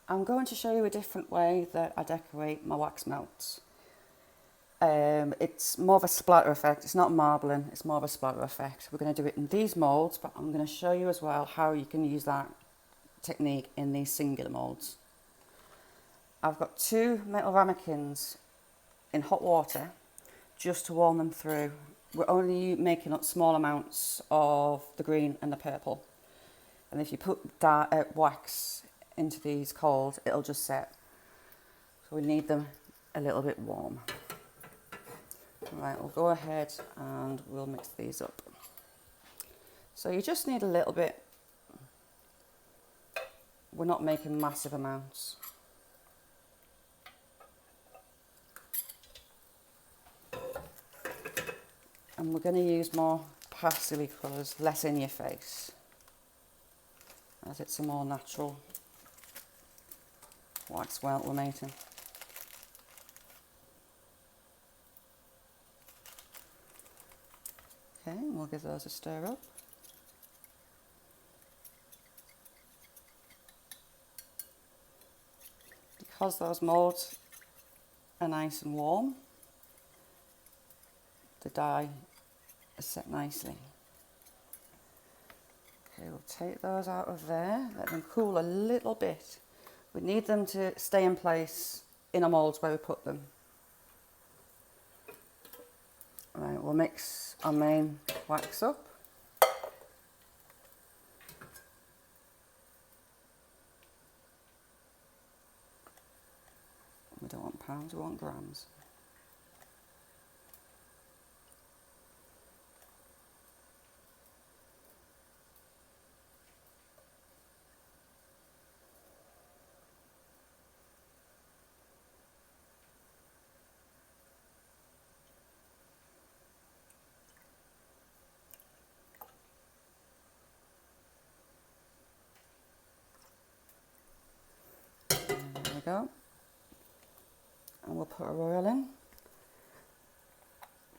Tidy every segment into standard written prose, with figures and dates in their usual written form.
I'm going to show you a different way that I decorate my wax melts. It's more of a splatter effect. It's not marbling, it's more of a splatter effect. We're going to do it in these moulds, but I'm going to show you as well how you can use that technique in these singular moulds. I've got 2 metal ramekins in hot water just to warm them through. We're only making up small amounts of the green and the purple. And if you put wax into these cold, it'll just set. So we need them a little bit warm. Right, we'll go ahead and we'll mix these up. So you just need a little bit. We're not making massive amounts. And we're going to use more pastel colours, less in your face, as it's a more natural wax melt we're making. Okay, we'll give those a stir up. Because those moulds are nice and warm, the dye is set nicely. Okay, we'll take those out of there, let them cool a little bit. We need them to stay in place in our moulds where we put them. Right, we'll mix our main wax up. We don't want pounds, we want grams. There we go. And we'll put our oil in.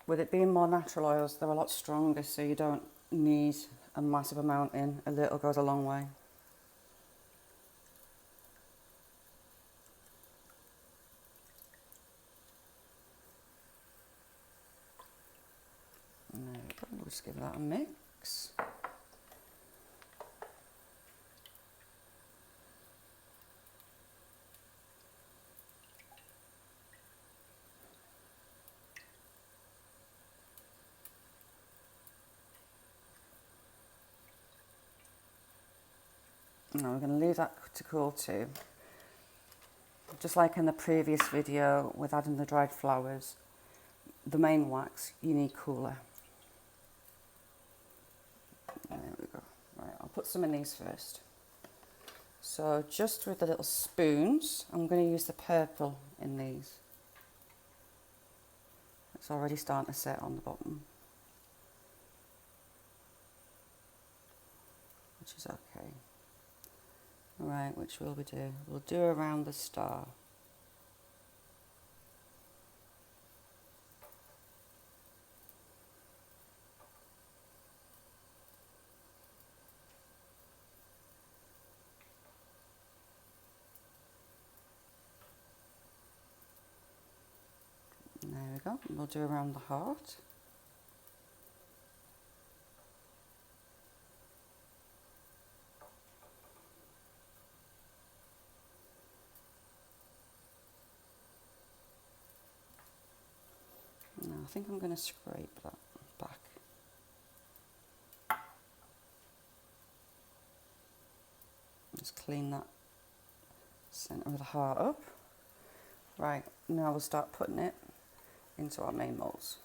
With it being more natural oils, they're a lot stronger, so you don't need a massive amount in. A little goes a long way. And there we go. We'll just give that a mix. Now we're going to leave that to cool too. Just like in the previous video with adding the dried flowers, the main wax, you need cooler. There we go. Right, I'll put some in these first. So just with the little spoons, I'm going to use the purple in these. It's already starting to set on the bottom, which is okay. Right, which will we do? We'll do around the star. And there we go. We'll do around the heart. Now I think I'm going to scrape that back. Just clean that centre of the heart up. Right, now we'll start putting it into our main moulds.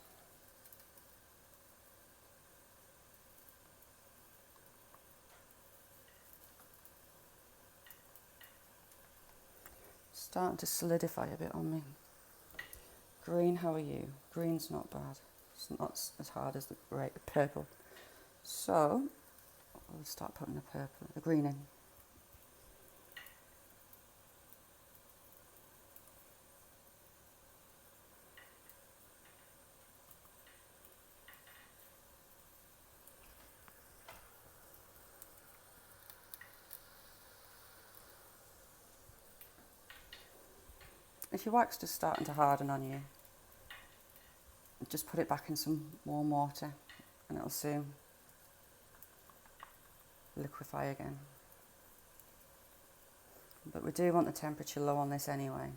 Starting to solidify a bit on me. Green, how are you? Green's not bad. It's not as hard as the purple. So we'll start putting the green in. if your wax is starting to harden on you, just put it back in some warm water and it'll soon liquefy again. But we do want the temperature low on this anyway.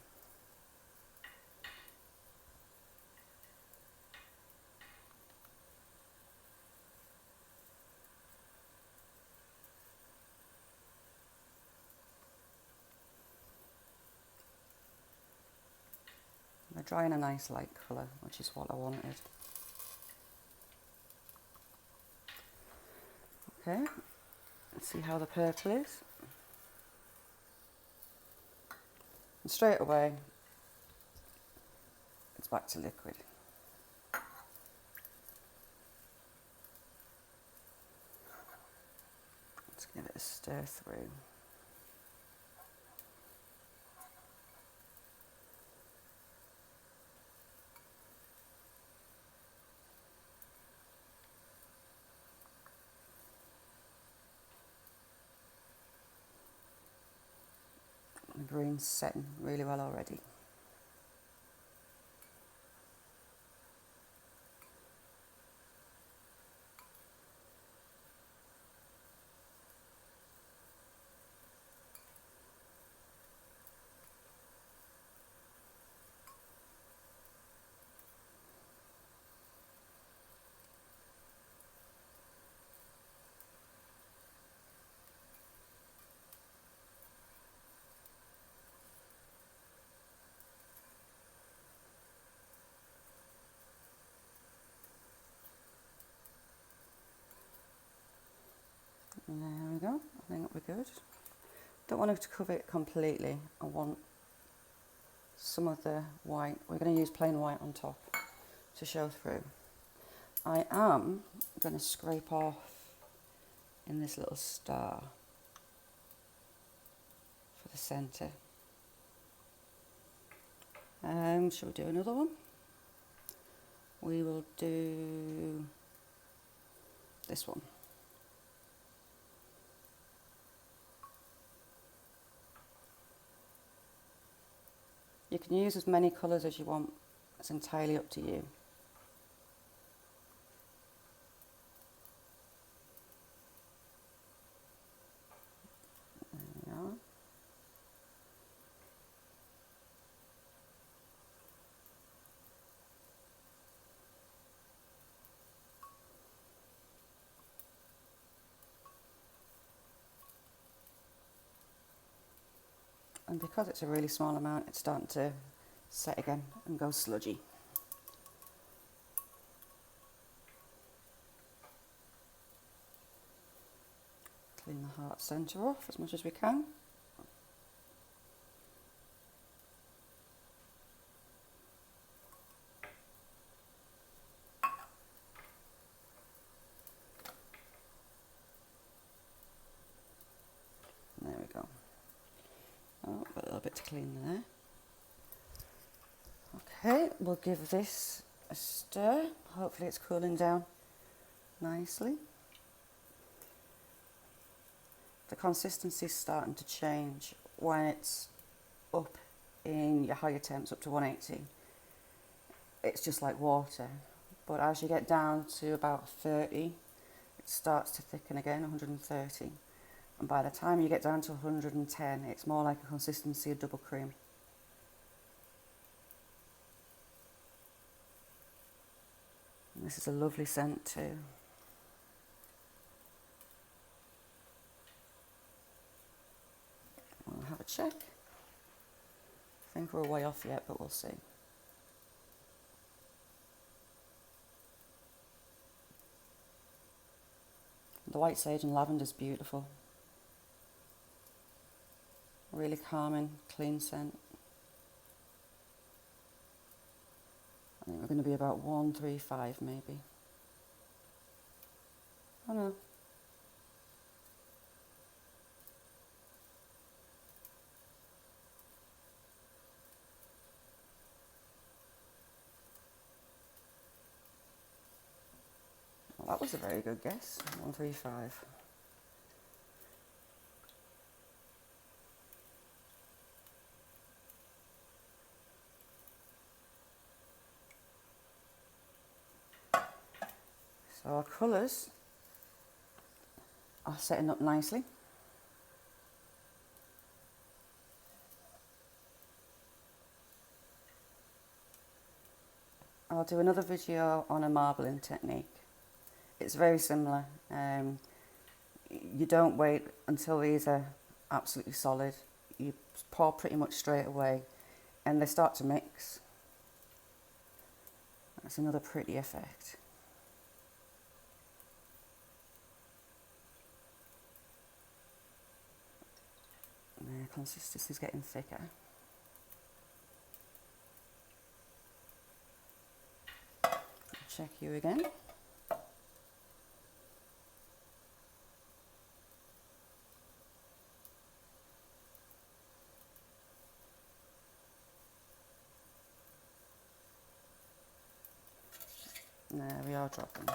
We're drying a nice light colour, which is what I wanted. Okay, let's see how the purple is. And straight away, it's back to liquid. Let's give it a stir through. The green's setting really well already. And there we go, I think we're good. Don't want to cover it completely, I want some of the white. We're going to use plain white on top to show through. I am going to scrape off in this little star for the centre. Shall we do another one? We will do this one. You can use as many colours as you want, it's entirely up to you. There we are. And because it's a really small amount, it's starting to set again and go sludgy. Clean the heart centre off as much as we can. There we go. Oh, got a little bit to clean there. Okay, we'll give this a stir. Hopefully it's cooling down nicely. The consistency is starting to change when it's up in your higher temps, up to 180. It's just like water. But as you get down to about 30, it starts to thicken again, 130. And by the time you get down to 110, it's more like a consistency of double cream. And this is a lovely scent too. We'll have a check. I think we're way off yet, but we'll see. The white sage and lavender is beautiful. Really calming, clean scent. I think we're going to be about 135 maybe. Oh no. Well, that was a very good guess, 135. So our colours are setting up nicely. I'll do another video on a marbling technique. It's very similar. You don't wait until these are absolutely solid. You pour pretty much straight away and they start to mix. That's another pretty effect. And the consistency is getting thicker. Check you again. There we are, dropping.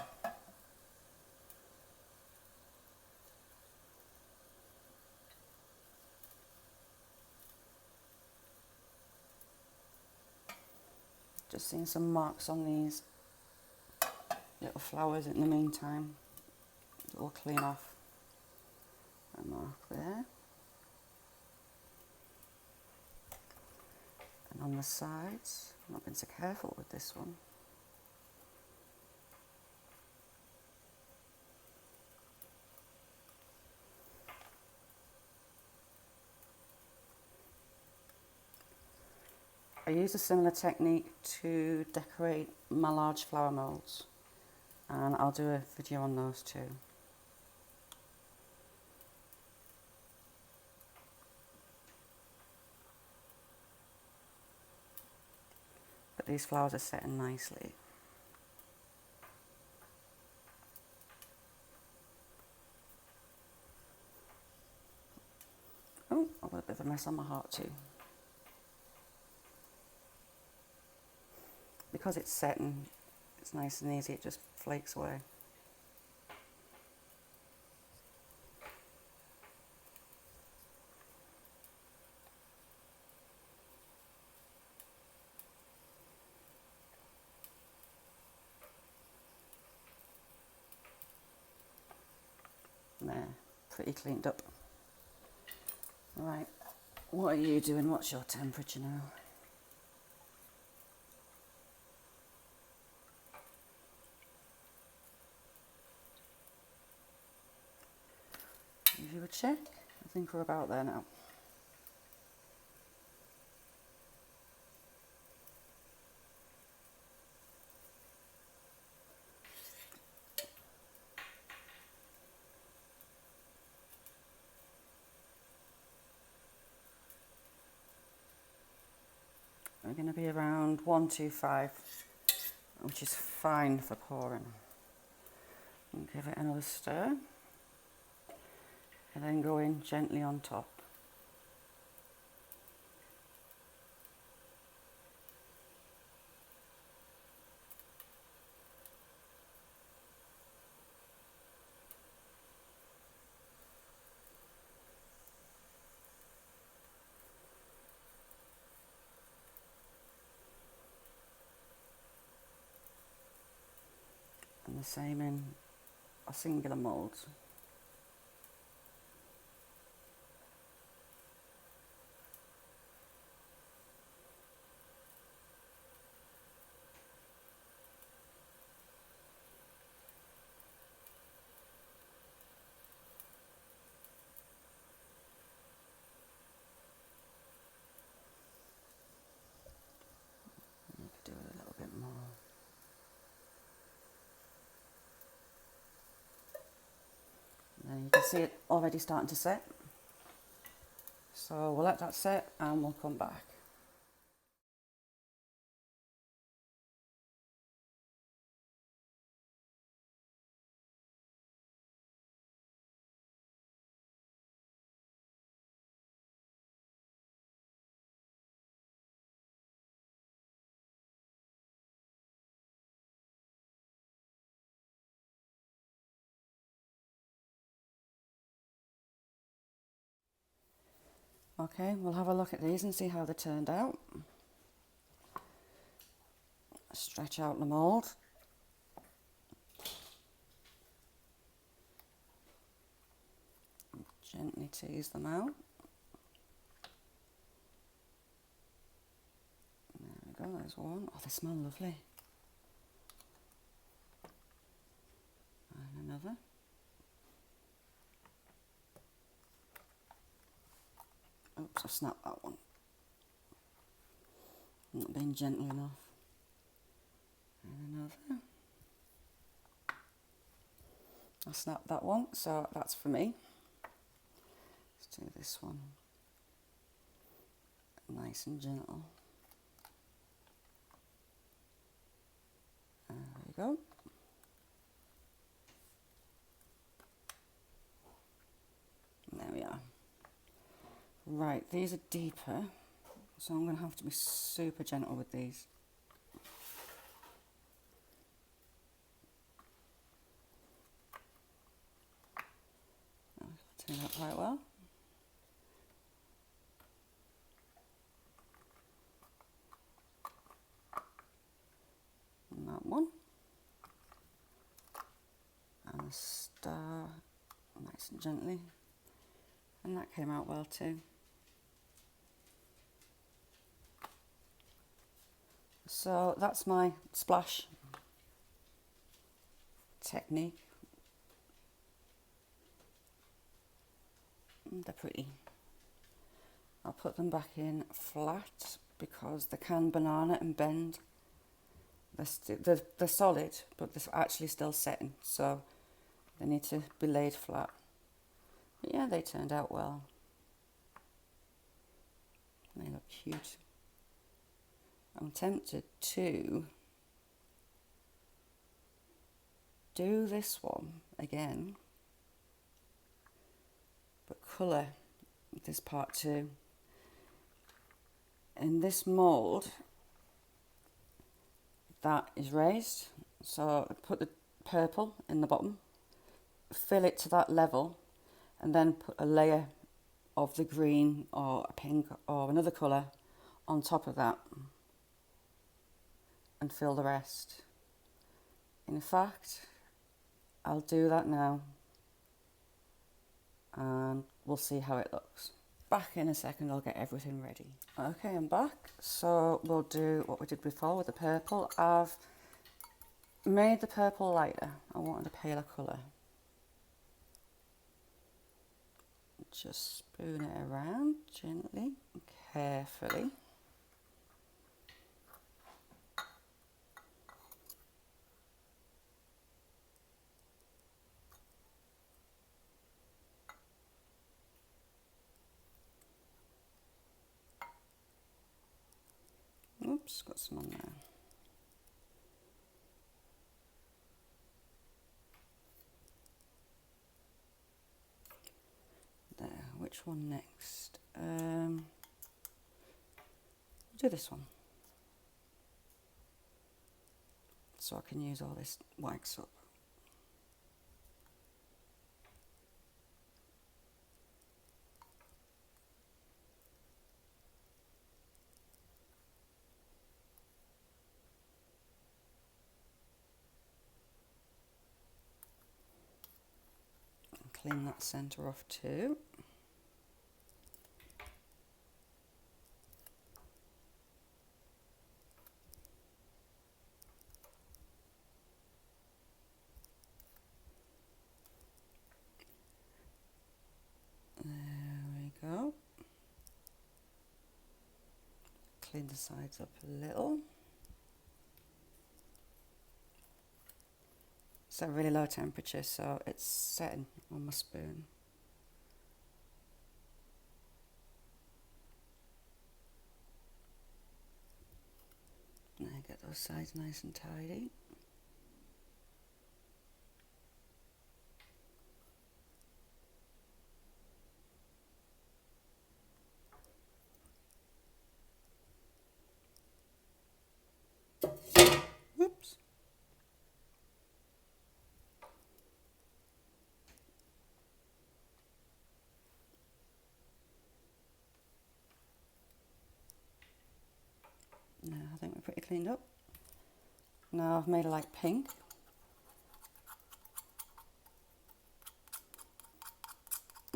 Just seeing some marks on these little flowers in the meantime. We'll clean off a mark there. And on the sides, I'm not being so careful with this one. I use a similar technique to decorate my large flower molds, and I'll do a video on those too. But these flowers are setting nicely. Oh, I've got a bit of a mess on my heart too. Because it's setting, it's nice and easy, it just flakes away. There, pretty cleaned up. Right, what are you doing? What's your temperature now? Give you a check. I think we're about there now. We're going to be around 125, which is fine for pouring. And give it another stir, and then go in gently on top. And the same in a singular mould. You could do it a little bit more. And you can see it already starting to set. So we'll let that set and we'll come back. Okay, we'll have a look at these and see how they turned out. Stretch out the mould. Gently tease them out. There we go, there's one. Oh, they smell lovely. And another. Oops, I snapped that one. Not being gentle enough. And another. I snapped that one, so that's for me. Let's do this one. Nice and gentle. There we go. There we are. Right, these are deeper, so I'm going to have to be super gentle with these. Turned out quite well. And that one. And a star, nice and gently. And that came out well too. So that's my splash technique. They're pretty. I'll put them back in flat because they can banana and bend. They're solid, but they're actually still setting, so they need to be laid flat. But yeah, they turned out well. They look cute. I'm tempted to do this one again, but colour this part too. In this mould that is raised, so put the purple in the bottom, fill it to that level, and then put a layer of the green or a pink or another colour on top of that and fill the rest. In fact, I'll do that now and we'll see how it looks. Back in a second, I'll get everything ready. Okay, I'm back. So we'll do what we did before with the purple. I've made the purple lighter. I wanted a paler colour. Just spoon it around gently and carefully. Oops, got some on there. There, which one next? Do this one. So I can use all this wax up. Clean that centre off too. There we go. Clean the sides up a little. It's at a really low temperature, so it's setting on my spoon. Now get those sides nice and tidy. Oops. Now I think we're pretty cleaned up. Now I've made a light pink.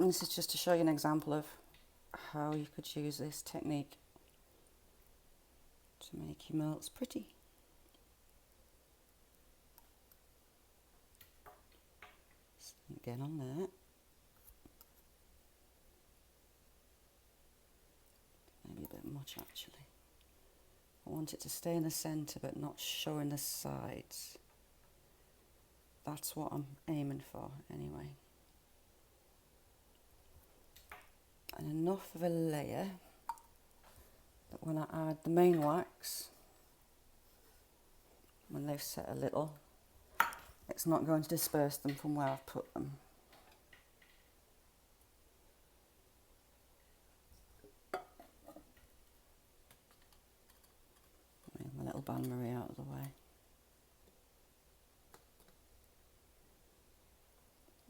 And this is just to show you an example of how you could use this technique to make your molds pretty. So again on there. Maybe a bit much actually. I want it to stay in the centre but not showing the sides. That's what I'm aiming for anyway. And enough of a layer that when I add the main wax, when they've set a little, it's not going to disperse them from where I've put them. Move my little Bain Marie out of the way.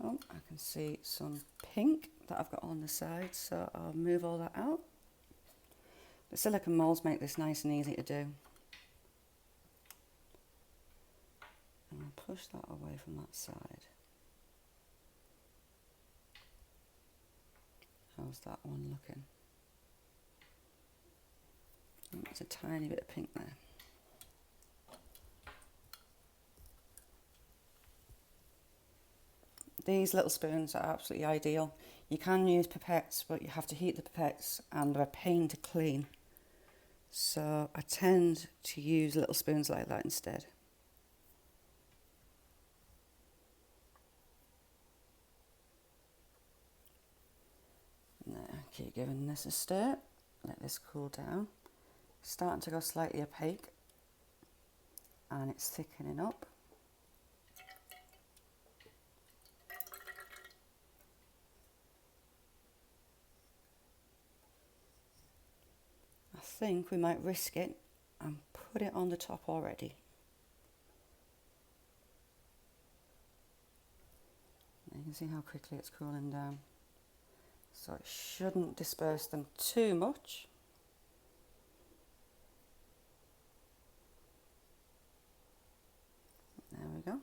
Oh, I can see some pink that I've got on the side, so I'll move all that out. The silicone moulds make this nice and easy to do. And I'll push that away from that side. How's that one looking? Oh, there's a tiny bit of pink there. These little spoons are absolutely ideal. You can use pipettes, but you have to heat the pipettes and they're a pain to clean. So I tend to use little spoons like that instead. Now, keep giving this a stir. Let this cool down. It's starting to go slightly opaque and it's thickening up. I think we might risk it and put it on the top already. You can see how quickly it's cooling down. So it shouldn't disperse them too much. There we go.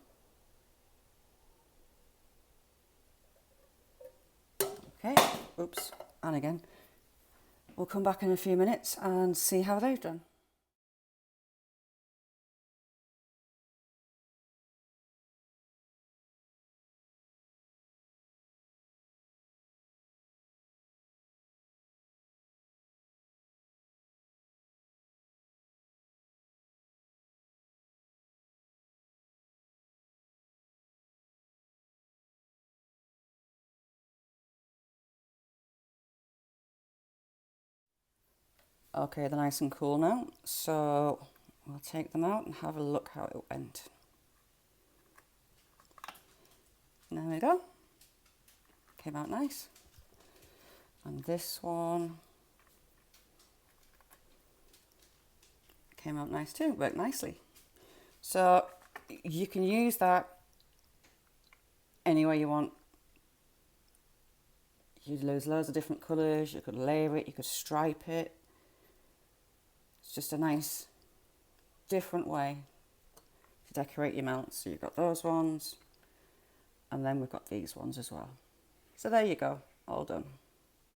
Okay, oops, and again. We'll come back in a few minutes and see how they've done. Okay, they're nice and cool now, so we'll take them out and have a look how it went. There we go. Came out nice. And this one came out nice too, worked nicely. So you can use that any way you want. You'd use loads of different colours, you could layer it, you could stripe it. It's just a nice, different way to decorate your mounts. So you've got those ones, and then we've got these ones as well. So there you go, all done.